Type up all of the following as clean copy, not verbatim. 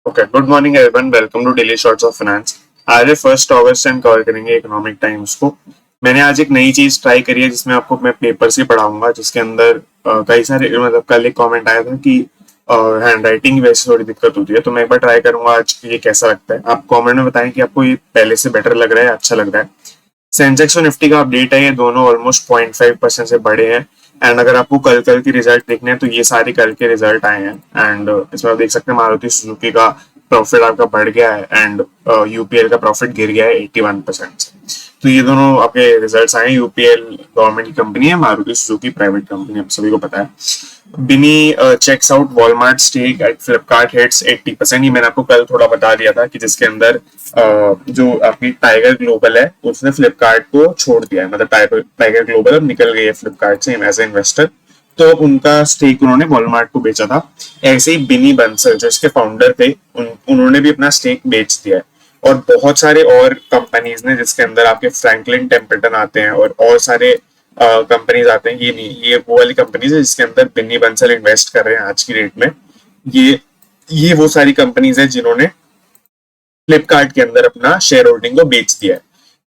Okay, good morning everyone, welcome to daily shorts of finance. आज है 1 अगस्त and cover करेंगे इकोनॉमिक टाइम्स को। मैंने आज एक नई चीज ट्राई करी है जिसमें आपको मैं पेपर से पढ़ाऊंगा, जिसके अंदर कई सारे मतलब कल एक कमेंट आया था कि हैंड राइटिंग की वजह से थोड़ी दिक्कत होती है, तो मैं एक बार ट्राई करूंगा आज ये कैसा लगता है। आप कमेंट में बताएं कि आपको ये पहले से बेटर लग रहा है, अच्छा लग रहा है। सेंसेक्स और निफ्टी का अपडेट है, ये दोनों ऑलमोस्ट 0.5% से बढ़े हैं। एंड अगर आपको कल कल की रिजल्ट देखने हैं तो ये सारे कल के रिजल्ट आए हैं। एंड इसमें आप देख सकते हैं मारुति सुजुकी का प्रॉफिट आपका बढ़ गया है एंड यूपीएल का प्रॉफिट गिर गया है 81% से। तो ये दोनों आपके रिजल्ट्स आए हैं। यूपीएल गवर्नमेंट की कंपनी है, मारुति सुजुकी प्राइवेट कंपनी, आप सभी को पता है। Binny checks out Walmart stake at Flipkart hits 80%। ये मैंने आपको कल थोड़ा बता दिया था कि जिसके अंदर जो आपकी टाइगर ग्लोबल है उसने फ्लिपकार्ट को छोड़ दिया है, मतलब टाइगर ग्लोबल अब निकल गई है फ्लिपकार्ट से एज ए इन्वेस्टर। तो उनका स्टेक उन्होंने वॉलमार्ट को बेचा था। ऐसे ही बिनी बंसल जो इसके फाउंडर थे उन्होंने भी अपना स्टेक बेच दिया है। और बहुत सारे और कंपनीज ने जिसके अंदर आपके फ्रैंकलिन टेम्पल्टन आते हैं और सारे कंपनीज आते हैं। ये नहीं, ये वो वाली कंपनीज है जिसके अंदर बिन्नी बंसल इन्वेस्ट कर रहे हैं आज की डेट में। ये वो सारी कंपनीज है जिन्होंने फ्लिपकार्ट के अंदर अपना शेयर होल्डिंग को बेच दिया है।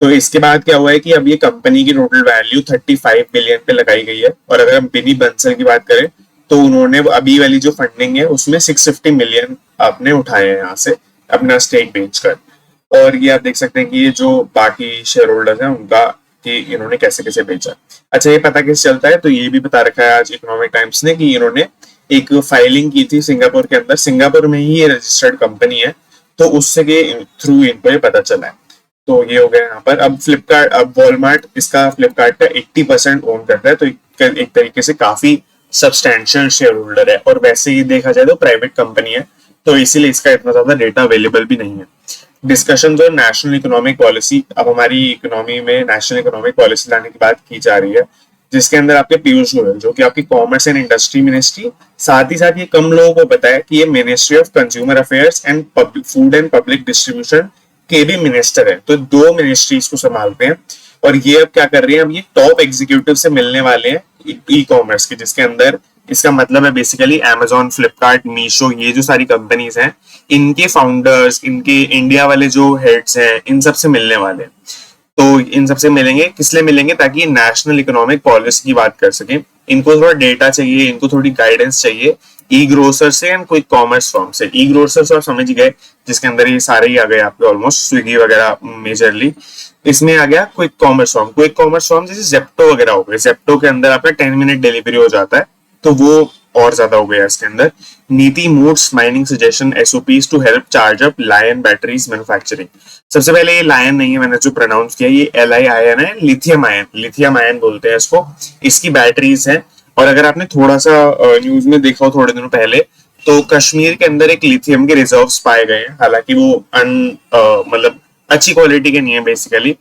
तो इसके बाद क्या हुआ है कि अब ये कंपनी की टोटल वैल्यू 35 बिलियन पे लगाई गई है। और अगर हम बिनी बंसल की बात करें तो उन्होंने अभी वाली जो फंडिंग है उसमें 650 मिलियन आपने उठाए हैं यहाँ से अपना स्टेक बेचकर। और ये आप देख सकते हैं कि ये जो बाकी शेयर होल्डर्स हैं उनका कि इन्होंने कैसे कैसे बेचा। अच्छा, ये पता कैसे चलता है? तो ये भी बता रखा है आज इकोनॉमिक टाइम्स ने कि इन्होंने एक फाइलिंग की थी सिंगापुर के अंदर। सिंगापुर में ही ये रजिस्टर्ड कंपनी है, तो उससे के थ्रू इनको ये पता चला है। तो ये हो गया यहाँ पर। अब फ्लिपकार्ट, अब वॉलमार्ट इसका फ्लिपकार्ट का 80% ओन करता है, तो एक तरीके से काफी सब्सटैंशियल शेयर होल्डर है। और वैसे ही देखा जाए तो प्राइवेट कंपनी है, तो इसीलिए इसका इतना ज्यादा डेटा अवेलेबल भी नहीं है। डिस्कशन जो नेशनल इकोनॉमिक पॉलिसी, अब हमारी इकोनॉमी में नेशनल इकोनॉमिक पॉलिसी लाने की बात की जा रही है, जिसके अंदर आपके पीयूष गोयल जो कि आपकी कॉमर्स एंड इंडस्ट्री मिनिस्ट्री, साथ ही साथ ये कम लोगों को पता है कि ये ministry of consumer affairs and food and public distribution के भी मिनिस्टर है। तो दो मिनिस्ट्रीज को संभालते हैं। और ये अब क्या कर रही है, अब ये टॉप एग्जीक्यूटिव से मिलने वाले हैं ई कॉमर्स के, जिसके अंदर इसका मतलब है बेसिकली अमेजोन, फ्लिपकार्ट, मीशो, ये जो सारी कंपनीज हैं इनके फाउंडर्स, इनके इंडिया वाले जो हेड्स हैं, इन सब से मिलने वाले हैं। तो इन सबसे मिलेंगे, किस लिए मिलेंगे? ताकि नेशनल इकोनॉमिक पॉलिसी की बात कर सकें। इनको थोड़ा डेटा चाहिए, इनको थोड़ी गाइडेंस चाहिए ई ग्रोसर से एंड क्विक कॉमर्स फर्म से। ई ग्रोसर आप समझ गए, जिसके अंदर ये सारे ही आ गए आपके ऑलमोस्ट, स्विगी वगैरह मेजरली। इसमें आ गया quick commerce firm. Quick commerce firm जैसे जेप्टो वगैरह हो गए, जेप्टो के अंदर आपका 10 मिनट डिलीवरी हो जाता है, तो वो और ज्यादा हो गया इसके अंदर। NITI moots mining suggestion SOPs to help charge up lion batteries manufacturing. सबसे पहले ये लायन नहीं है, मैंने जो प्रोनाउंस किया ये LIIN है, लिथियम आयन, लिथियम आयन बोलते हैं इसको। इसकी बैटरीज है। और अगर आपने थोड़ा सा न्यूज में देखा हो थोड़े दिनों पहले, तो कश्मीर के अंदर एक लिथियम के रिजर्व्स पाए गए हैं। हालांकि वो मतलब अच्छी क्वालिटी के नहीं है बेसिकली,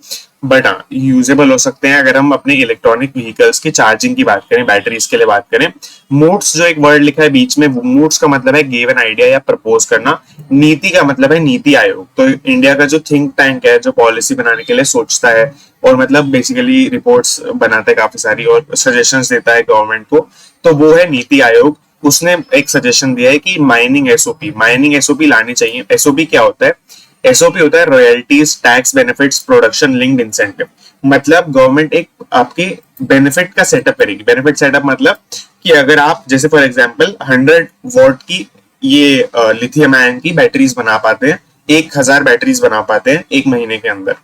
बट हाँ यूजेबल हो सकते हैं अगर हम अपने इलेक्ट्रॉनिक व्हीकल्स की चार्जिंग की बात करें, बैटरीज के लिए बात करें। मूड्स जो एक वर्ड लिखा है बीच में, मूड्स का मतलब है गिव एन आइडिया या प्रपोज करना। नीति का मतलब है नीति आयोग। तो इंडिया का जो थिंक टैंक है, जो पॉलिसी बनाने के लिए सोचता है और मतलब बेसिकली रिपोर्ट्स बनाता है काफी सारी और सजेशंस देता है गवर्नमेंट को, तो वो है नीति आयोग। उसने एक सजेशन दिया है कि माइनिंग एसओपी लानी चाहिए। एसओपी क्या होता है? एसओपी होता है royalties, tax benefits, production linked incentive. मतलब गवर्नमेंट एक आपके बेनिफिट का सेटअप करेगी। बेनिफिट सेटअप मतलब कि अगर आप जैसे फॉर एग्जांपल 100 वॉट की ये लिथियम आयन की बैटरीज बना पाते हैं, 1000 बैटरीज बना पाते हैं एक महीने के अंदर,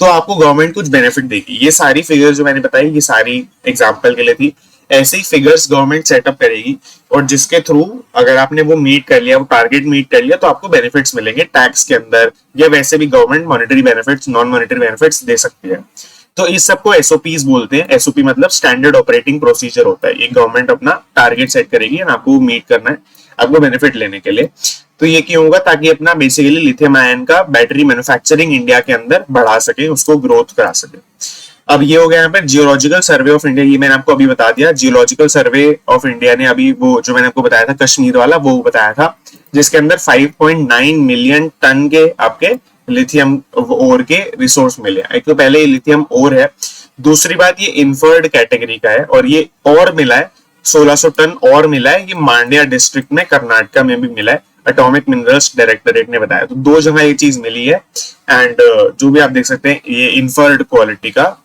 तो आपको गवर्नमेंट कुछ बेनिफिट देगी। ये सारी फिगर्स जो मैंने बताई ये सारी एग्जाम्पल के लिए थी। ऐसे ही फिगर्स गवर्नमेंट सेटअप करेगी और जिसके थ्रू अगर आपने वो मीट कर लिया, वो टारगेट मीट कर लिया, तो आपको बेनिफिट्स मिलेंगे टैक्स के अंदर, या वैसे भी government monetary benefits, non monetary benefits दे सकती है। तो इस सबको एसओपीज बोलते हैं। एसओपी मतलब स्टैंडर्ड ऑपरेटिंग प्रोसीजर होता है। एक गवर्नमेंट अपना टारगेट सेट करेगी और आपको मीट करना है, आपको बेनिफिट लेने के लिए। तो ये क्यों होगा? ताकि अपना बेसिकली लिथियम आयन का बैटरी मैन्युफैक्चरिंग इंडिया के अंदर बढ़ा सके, उसको ग्रोथ करा सके। अब ये हो गया यहाँ पे जियोलॉजिकल सर्वे ऑफ इंडिया, ये मैंने आपको अभी बता दिया। जियोलॉजिकल सर्वे ऑफ इंडिया ने अभी वो जो मैंने आपको बताया था कश्मीर वाला, वो बताया था, जिसके अंदर 5.9 मिलियन टन के आपके लिथियम ओर के रिसोर्स मिले। एक तो पहले लिथियम ओर है, दूसरी बात ये इन्फर्ड कैटेगरी का है, और ये और मिला है 1600 टन और मिला है, ये मांड्या डिस्ट्रिक्ट में कर्नाटका में भी मिला है। एटॉमिक मिनरल्स डायरेक्टरेट ने बताया। तो 2 जगह ये चीज मिली है। एंड जो भी आप देख सकते हैं ये इन्फर्ड क्वालिटी का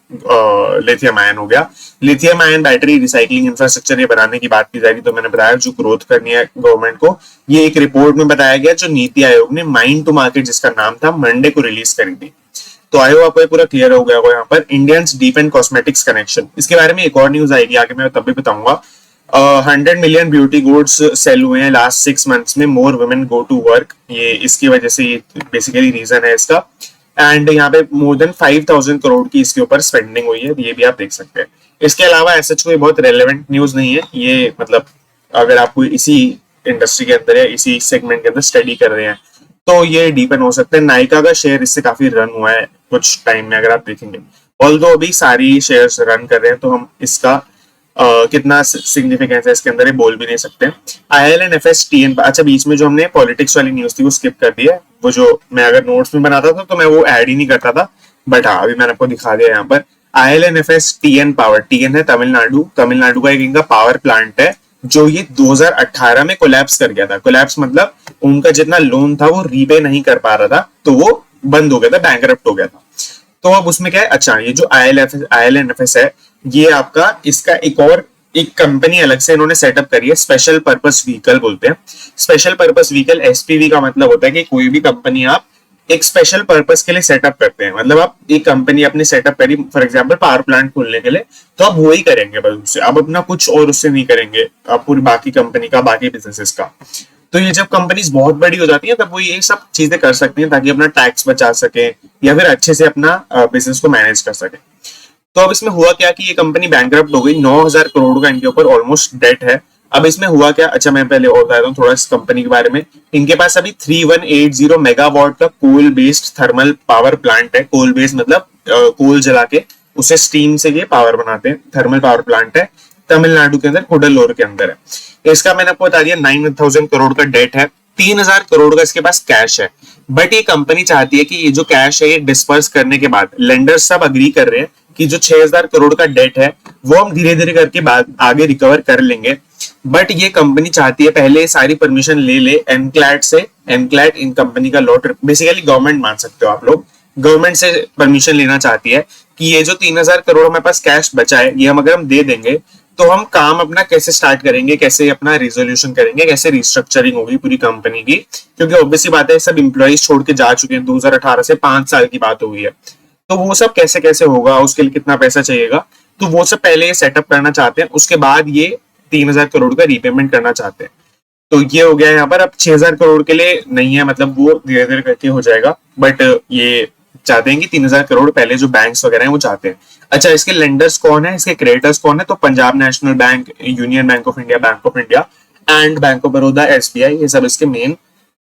लिथियम आयन हो गया। Lithium ion battery recycling infrastructure ये बनाने की बात की जाएगी तो मैंने बताया जो ग्रोथ करनी है गवर्नमेंट को, ये एक रिपोर्ट में बताया गया जो नीति आयोग ने माइंड टू मार्केट जिसका नाम था मंडे को रिलीज करी थी। तो आई होप आपको ये पूरा क्लियर हो गया होगा। यहाँ पर Indians deep and cosmetics connection, इसके बारे में एक और न्यूज आएगी आगे, मैं तब भी बताऊंगा। 100 मिलियन ब्यूटी गुड्स सेल हुए हैं लास्ट 6 मंथ्स में, more women go to work, ये इसकी वजह से ये बेसिकली रीजन है इसका। एंड यहाँ पे मोर देन 5000 करोड़ की इसके ऊपर स्पेंडिंग हुई है, ये भी आप देख सकते हैं। इसके अलावा ऐसा कोई बहुत रेलेवेंट न्यूज नहीं है ये, मतलब अगर आपको इसी इंडस्ट्री के अंदर या इसी सेगमेंट के अंदर स्टडी कर रहे हैं तो ये डिपेंड हो सकता है। नायका का शेयर इससे काफी रन हुआ है कुछ टाइम में, अगर आप देखेंगे ऑल्दो अभी सारी शेयर्स रन कर रहे हैं तो हम इसका कितना सिग्निफिकेंस है इसके अंदर ये बोल भी नहीं सकते। ILNFS TN, अच्छा बीच में जो हमने पॉलिटिक्स वाली न्यूज थी वो स्किप कर दी है, वो जो मैं अगर नोट्स में बनाता था तो मैं वो ऐड ही नहीं करता था, बट हाँ अभी मैंने आपको दिखा दिया यहाँ पर। ILNFS TN पावर, TN है तमिलनाडु, तमिलनाडु का एक इनका पावर प्लांट है जो ये 2018 में कोलैप्स कर गया था। कोलैप्स मतलब उनका जितना लोन था वो रीपे नहीं कर पा रहा था तो वो बंद हो गया था, बैंकरप्ट हो गया था। तो अब उसमें क्या है, अच्छा ये जो ILNFS है ये आपका इसका एक कंपनी अलग से इन्होंने सेटअप करी है, स्पेशल पर्पस व्हीकल बोलते हैं। स्पेशल पर्पस व्हीकल SPV का मतलब होता है कि कोई भी कंपनी आप एक स्पेशल पर्पस के लिए सेटअप करते हैं, मतलब आप एक कंपनी अपनी सेटअप करी फॉर एग्जांपल पावर प्लांट खोलने के लिए, तो आप वो ही करेंगे बस उससे, आप अपना कुछ और उससे नहीं करेंगे, आप पूरी बाकी कंपनी का बाकी बिजनेसेस का। तो ये जब कंपनीज बहुत बड़ी हो जाती है तब वो ये सब चीजें कर सकती हैं ताकि अपना टैक्स बचा सके या फिर अच्छे से अपना बिजनेस को मैनेज कर सके। तो अब इसमें हुआ क्या कि ये कंपनी बैंकरप्ट हो गई, 9000 करोड़ का इनके ऊपर ऑलमोस्ट डेट है। अब इसमें हुआ क्या, अच्छा मैं पहले और बता दूं थोड़ा इस कंपनी के बारे में। इनके पास अभी 3180 मेगावाट का coal based thermal power plant है। कोल बेस्ड मतलब कोल जला के उसे स्टीम से ये पावर बनाते हैं, थर्मल पावर प्लांट है, तमिलनाडु के अंदर कुडलोर के अंदर है। इसका मैंने आपको बता दिया 9000 करोड़ का डेट है, 3000 करोड़ का इसके पास कैश है। बट ये कंपनी चाहती है कि ये जो कैश है ये डिस्पर्स करने के बाद, लेंडर्स सब अग्री कर रहे हैं कि जो 6000 करोड़ का डेट है वो हम धीरे धीरे करके बाद आगे रिकवर कर लेंगे। बट ये कंपनी चाहती है पहले सारी परमिशन ले ले एनक्लैड से। एनक्लैड इन कंपनी का लॉट, बेसिकली गवर्नमेंट मान सकते हो आप लोग, गवर्नमेंट से परमिशन लेना चाहती है कि ये जो 3000 करोड़ हमारे पास कैश बचा है ये हम अगर हम दे देंगे तो हम काम अपना कैसे स्टार्ट करेंगे, कैसे अपना रिजोल्यूशन करेंगे, कैसे रिस्ट्रक्चरिंग होगी पूरी कंपनी की, क्योंकि ऑब्वियसली बात है सब इंप्लॉइज छोड़ के जा चुके हैं, 2018 से 5 साल की बात हुई है। तो वो सब कैसे कैसे होगा, उसके लिए कितना पैसा चाहिएगा, तो वो सब पहले सेटअप करना चाहते हैं, उसके बाद ये 3000 करोड़ का रीपेमेंट करना चाहते हैं। तो ये हो गया यहाँ पर। अब 6000 करोड़ के लिए नहीं है, मतलब वो धीरे धीरे करके हो जाएगा, बट ये चाहते हैं कि 3000 करोड़ पहले जो बैंक्स वगैरह हैं वो चाहते हैं। अच्छा इसके लेंडर्स कौन है, इसके क्रेडिटर्स कौन है, तो Punjab national bank, union bank of India, bank of India and bank of Baroda, SBI, ये सब इसके मेन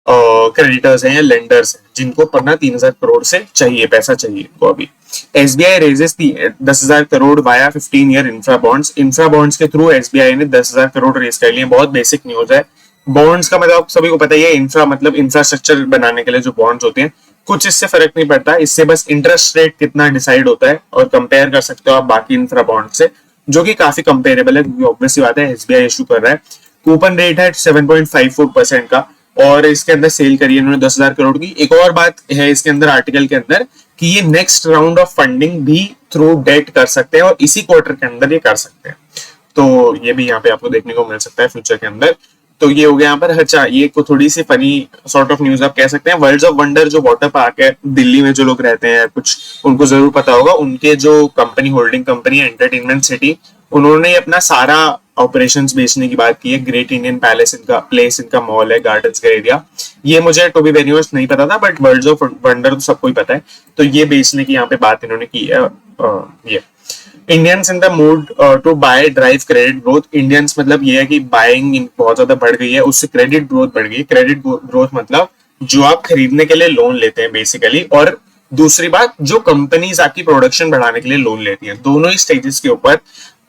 क्रेडिटर्स हैं या लेंडर्स हैं जिनको पढ़ना 3000 करोड़ से चाहिए, पैसा चाहिए इनको। अभी SBI raises 10,000 crore via 15 year infra bonds. Infra bonds के थ्रू SBI ने 10,000 करोड़ रेज कर लिए। बहुत बेसिक न्यूज है। बॉन्ड्स का मतलब सभी को पता ही है, इंफ्रा मतलब इंफ्रास्ट्रक्चर बनाने के लिए जो बॉन्ड्स होते हैं, कुछ इससे फर्क नहीं पड़ता, इससे बस इंटरेस्ट रेट कितना डिसाइड होता है और कंपेयर कर सकते हो आप बाकी इंफ्रा बॉन्ड से, जो कि काफी कंपेरेबल है क्योंकि ऑब्वियसली बात है SBI इशू कर रहा है। कूपन रेट है 7.54% का और इसके अंदर सेल करी है इन्होंने 10,000 करोड़ की। एक और बात है इसके अंदर आर्टिकल के अंदर कि ये नेक्स्ट राउंड ऑफ फंडिंग भी थ्रू डेट कर सकते हैं और इसी क्वार्टर के अंदर ये कर सकते हैं। तो ये भी यहाँ पे आपको देखने को मिल सकता है फ्यूचर के अंदर। तो ये हो गया यहाँ पर। अच्छा ये को थोड़ी सी फनी सॉर्ट ऑफ न्यूज आप कह सकते हैं। वर्ल्ड्स ऑफ वंडर जो वाटर पार्क है दिल्ली में, जो लोग रहते हैं कुछ उनको जरूर पता होगा, उनके जो कंपनी होल्डिंग कंपनी है एंटरटेनमेंट सिटी, उन्होंने अपना सारा ऑपरेशंस बेचने की बात की है। ग्रेट इंडियन पैलेस इनका प्लेस, इनका मॉल है, गार्डन्स का एरिया। ये मुझे टू बी वेरी ऑनेस्ट नहीं पता था, बट वर्ल्ड्स ऑफ वंडर तो सबको ही पता है। तो ये बेचने की यहाँ पे बात इन्होंने की है। ये Indians in the mood to buy drive credit growth. Indians मतलब ये है कि बाइंग बहुत ज्यादा बढ़ गई है, उससे क्रेडिट ग्रोथ बढ़ गई। क्रेडिट ग्रोथ मतलब जो आप खरीदने के लिए लोन लेते हैं बेसिकली, और दूसरी बात जो कंपनीज आपकी प्रोडक्शन बढ़ाने के लिए लोन लेती हैं। दोनों ही स्टेजेस के ऊपर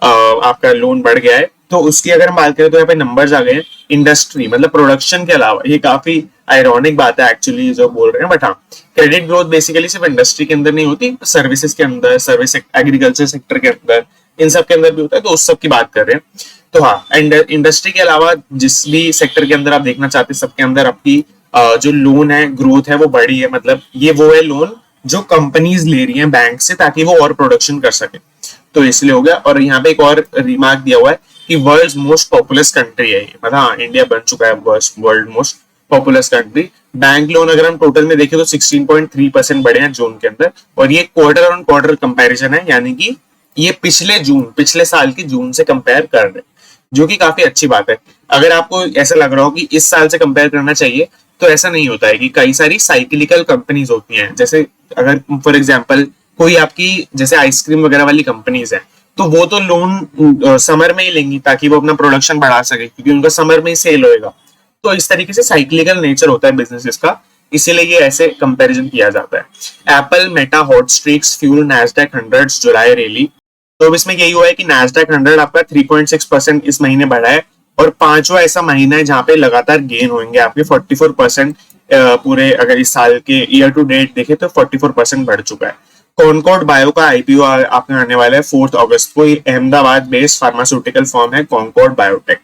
आपका लोन बढ़ गया है। तो उसकी अगर हम बात करें तो यहाँ पे नंबर्स आ गए हैं। इंडस्ट्री मतलब प्रोडक्शन के अलावा, ये काफी आयरॉनिक बात है एक्चुअली जो बोल रहे हैं, बट हाँ क्रेडिट ग्रोथ बेसिकली सिर्फ इंडस्ट्री के अंदर नहीं होती, सर्विसेज के अंदर, सर्विस एग्रीकल्चर सेक्टर के अंदर, इन सब के अंदर भी होता है। तो उस सब की बात कर रहे हैं। तो हाँ, इंडस्ट्री के अलावा जिस भी सेक्टर के अंदर आप देखना चाहते हैं सबके अंदर आपकी जो लोन है ग्रोथ है वो बढ़ी है। मतलब ये वो है लोन जो कंपनीज ले रही हैं बैंक से ताकि वो और प्रोडक्शन कर सके, तो इसलिए हो गया। और यहाँ पे एक और रिमार्क दिया हुआ है कि वर्ल्ड मोस्ट पॉपुलस कंट्री है ये, मतलब हाँ इंडिया बन चुका है world most populous country. Bank loan अगर हम टोटल में देखें तो 16.3% बढ़े हैं जून के अंदर, और ये क्वार्टर ऑन क्वार्टर कंपैरिजन है, यानी कि ये पिछले साल की जून से कंपेयर कर रहे हैं, जो कि काफी अच्छी बात है। अगर आपको ऐसा लग रहा हो कि इस साल से कंपेयर करना चाहिए, तो ऐसा नहीं होता है कि कई सारी साइक्लिकल कंपनीज होती हैं। जैसे अगर फॉर एग्जांपल कोई आपकी जैसे आइसक्रीम वगैरह वाली कंपनीज है, तो वो तो लोन समर में ही लेंगी ताकि वो अपना प्रोडक्शन बढ़ा सके, क्योंकि उनका समर में ही सेल होएगा। तो इस तरीके से साइक्लिकल नेचर होता है बिजनेसेस का, इसीलिए ये ऐसे कंपैरिजन किया जाता है। एप्पल, मेटा, हॉटस्ट्रीक्स, फ्यूल, नैस्डैक 100, जुलाई रैली। तो अब इसमें यही हुआ है कि नैस्डैक 100 आपका 3.6% इस महीने बढ़ा है, और पांचवा ऐसा महीना है जहां पे लगातार गेन होंगे आपके 44%। पूरे अगर इस साल के ईयर टू डेट देखे तो 44% बढ़ चुका है। कॉनकॉर्ड बायो का आईपीओ आपने आने वाला है 4 अगस्त को। अहमदाबाद बेस्ड फार्मास्यूटिकल फर्म है कॉनकॉर्ड बायोटेक।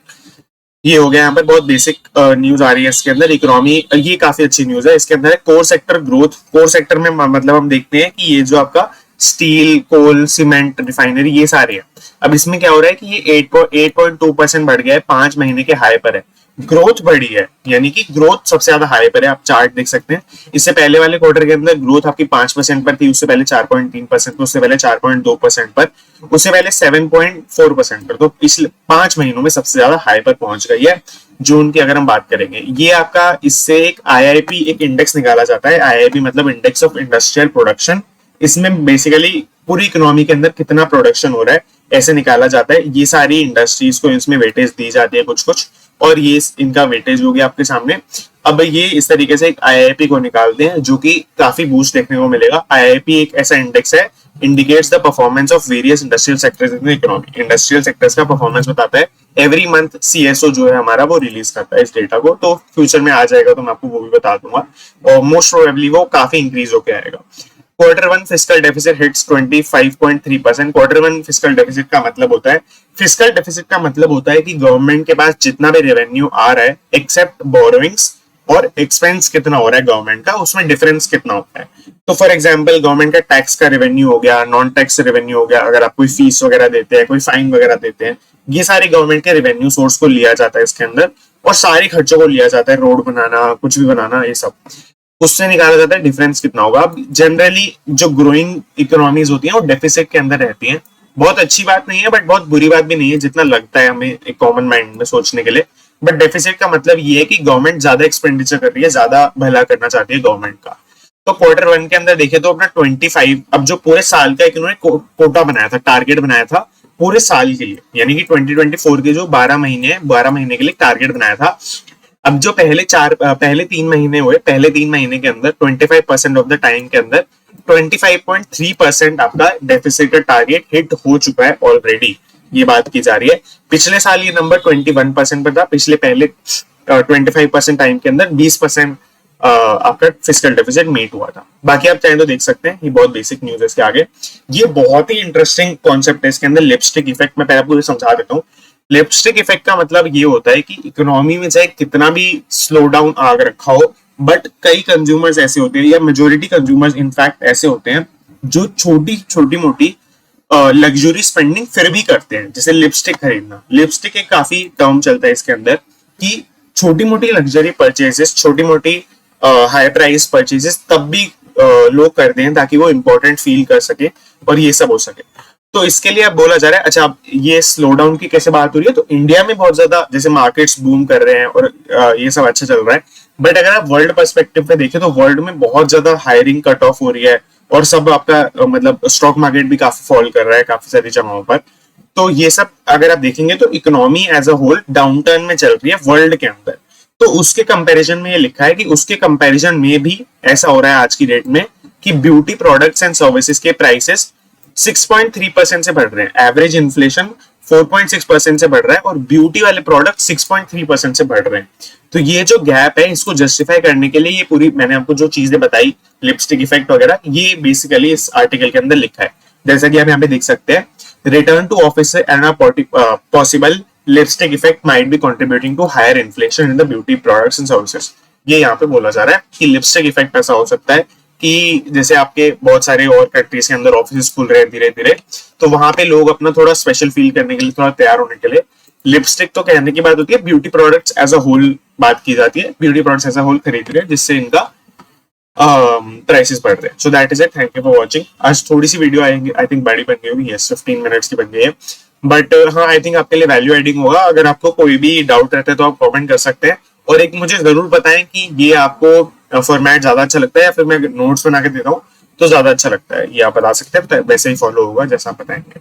ये हो गया। यहाँ पर बहुत बेसिक न्यूज आ रही है इसके अंदर। इकोनॉमी, ये काफी अच्छी न्यूज है। इसके अंदर है core sector growth. Core sector में मतलब हम देखते हैं कि ये जो आपका स्टील, कोल, सीमेंट, रिफाइनरी, ये सारे हैं। अब इसमें क्या हो रहा है कि ये 8.2% बढ़ गया है, 5 महीने के हाई पर है। ग्रोथ बढ़ी है, यानी कि ग्रोथ सबसे ज्यादा हाई पर है। आप चार्ट देख सकते हैं, इससे पहले वाले क्वार्टर के अंदर ग्रोथ आपकी 5% पर थी, उससे पहले 4.3% पर, उससे पहले 4.2% पर, उससे पहले 7.4% पर। तो पिछले 5 महीनों में सबसे ज्यादा हाई पर पहुंच गई है जून की अगर हम बात करेंगे। ये आपका इससे एक आईआईपी एक इंडेक्स निकाला जाता है। आईआईपी मतलब इंडेक्स ऑफ इंडस्ट्रियल प्रोडक्शन। इसमें बेसिकली पूरी इकोनॉमी के अंदर कितना प्रोडक्शन हो रहा है ऐसे निकाला जाता है। ये सारी इंडस्ट्रीज को इसमें वेटेज दी जाती है कुछ कुछ, और ये इनका वेटेज हो गया आपके सामने। अब ये इस तरीके से एक आईआईपी को निकालते हैं, जो कि काफी बूस्ट देखने को मिलेगा। आईआईपी एक ऐसा इंडेक्स है, indicates the performance of various industrial sectors in the economy. Industrial sectors का परफॉर्मेंस बताता है। एवरी मंथ सीएसओ जो है हमारा वो रिलीज करता है इस डेटा को। तो फ्यूचर में आ जाएगा तो मैं आपको वो भी बता दूंगा, और मोस्ट प्रोबेबली वो काफी इंक्रीज होकर आएगा। Quarter one fiscal deficit hits 25.3%। Quarter one fiscal deficit का मतलब होता है, फिस्कल डेफिसिट का मतलब होता है कि गवर्नमेंट के पास जितना भी रेवेन्यू आ रहा है एक्सेप्ट बोरोइंग्स, और एक्सपेंस कितना हो रहा है गवर्नमेंट का, उसमें डिफरेंस कितना होता है। तो फॉर एग्जांपल गवर्नमेंट का टैक्स का रेवेन्यू हो गया, नॉन टैक्स रेवेन्यू हो गया, अगर आप कोई फीस वगैरह देते हैं, कोई फाइन वगैरह देते हैं, ये सारे गवर्नमेंट के रेवेन्यू सोर्स को लिया जाता है इसके अंदर, और सारे खर्चों को लिया जाता है, रोड बनाना, कुछ भी बनाना, ये सब उससे निकाला जाता है डिफरेंस कितना होगा। अब जनरली जो ग्रोइंग इकोनॉमीज होती हैं वो डेफिसिट के अंदर रहती हैं। बहुत अच्छी बात नहीं है बट बहुत बुरी बात भी नहीं है, जितना लगता है हमें एक कॉमन माइंड में सोचने के लिए। बट डेफिसिट का मतलब ये है कि गवर्नमेंट ज्यादा एक्सपेंडिचर कर रही है, ज्यादा भला करना चाहती है गवर्नमेंट का। तो क्वार्टर वन के अंदर देखे तो अपना 25, अब जो पूरे साल का इन्होंने कोटा बनाया था, टारगेट बनाया था पूरे साल के लिए, यानी कि 2024 के जो 12 महीने हैं, 12 महीने के लिए टारगेट बनाया था। अब जो पहले 3 महीने हुए, पहले 3 महीने के अंदर 25% ऑफ द टाइम के अंदर 25.3% आपका डेफिसिट का टारगेट हिट हो चुका है ऑलरेडी, ये बात की जा रही है। पिछले साल ये नंबर 21% पर था, पिछले पहले 25% टाइम के अंदर 20% आपका फिस्कल डेफिसिट मीट हुआ था। बाकी आप चाहें तो देख सकते हैं, ये बहुत बेसिक न्यूज है इसके आगे। ये बहुत ही इंटरेस्टिंग कॉन्सेप्ट है इसके अंदर, लिपस्टिक इफेक्ट। मैं पहले आपको समझा देता हूँ। लिपस्टिक इफेक्ट का मतलब ये होता है कि इकोनॉमी में चाहे कितना भी स्लो डाउन आ रखा हो, बट कई कंज्यूमर्स ऐसे होते हैं, या मेजोरिटी कंज्यूमर्स इनफैक्ट ऐसे होते हैं, जो छोटी मोटी लग्जरी स्पेंडिंग फिर भी करते हैं। जैसे लिपस्टिक खरीदना, लिपस्टिक एक काफी टर्म चलता है इसके अंदर कि छोटी मोटी लग्जरी परचेजेस, छोटी मोटी हाई प्राइस परचेजेस तब भी लोग करते हैं ताकि वो इंपॉर्टेंट फील कर सके और ये सब हो सके। तो इसके लिए अब बोला जा रहा है, अच्छा अब ये स्लो डाउन की कैसे बात हो रही है, तो इंडिया में बहुत ज्यादा जैसे मार्केट्स बूम कर रहे हैं और ये सब अच्छा चल रहा है। बट अगर आप वर्ल्ड पर्सपेक्टिव पे देखें तो वर्ल्ड में बहुत ज्यादा हायरिंग कट ऑफ हो रही है, और सब आपका मतलब स्टॉक मार्केट भी काफी फॉल कर रहा है काफी सारी जगहों पर। तो ये सब अगर आप देखेंगे तो economy as a whole downturn में चल रही है वर्ल्ड के अंदर। तो उसके कंपैरिजन में ये लिखा है कि उसके कंपैरिजन में भी ऐसा हो रहा है आज की डेट में कि ब्यूटी प्रोडक्ट्स एंड सर्विसेज के प्राइसेस 6.3% से बढ़ रहे हैं, एवरेज इन्फ्लेशन 4.6% से बढ़ रहा है, और ब्यूटी वाले प्रोडक्ट 6.3% से बढ़ रहे हैं। तो ये जो गैप है इसको जस्टिफाई करने के लिए ये पूरी मैंने आपको जो चीजें बताई, लिपस्टिक इफेक्ट वगैरह, ये बेसिकली इस आर्टिकल के अंदर लिखा है। जैसा कि आप यहाँ पे देख सकते हैं, return to office and possible lipstick effect might be contributing to higher inflation in the beauty products and services. ये यहाँ पे बोला जा रहा है कि लिपस्टिक इफेक्ट ऐसा हो सकता है कि जैसे आपके बहुत सारे और कंट्रीज के अंदर ऑफिस खुल रहे हैं धीरे धीरे, तो वहां पे लोग अपना थोड़ा स्पेशल फील करने के लिए, थोड़ा तैयार होने के लिए, लिपस्टिक तो कहने की बात होती है, beauty products as a whole बात की जाती है, beauty products as a whole खरीद रहे हैं जिससे इनका प्राइसेस बढ़ रहे हैं। So that is it, thank you for watching. आज थोड़ी सी वीडियो आएंगी, आई थिंक बड़ी बन गई होगी, यस 15 मिनट्स की बन गई है, बट हाँ आई थिंक आपके लिए वैल्यू एडिंग होगा। अगर आपको कोई भी डाउट रहता है तो आप कमेंट कर सकते हैं, और एक मुझे जरूर बताएं कि ये आपको फॉर्मेट ज्यादा अच्छा लगता है या फिर मैं नोट्स बना के देता हूँ तो ज्यादा अच्छा लगता है, ये आप बता सकते हैं, वैसे ही फॉलो होगा जैसा आप बताएंगे।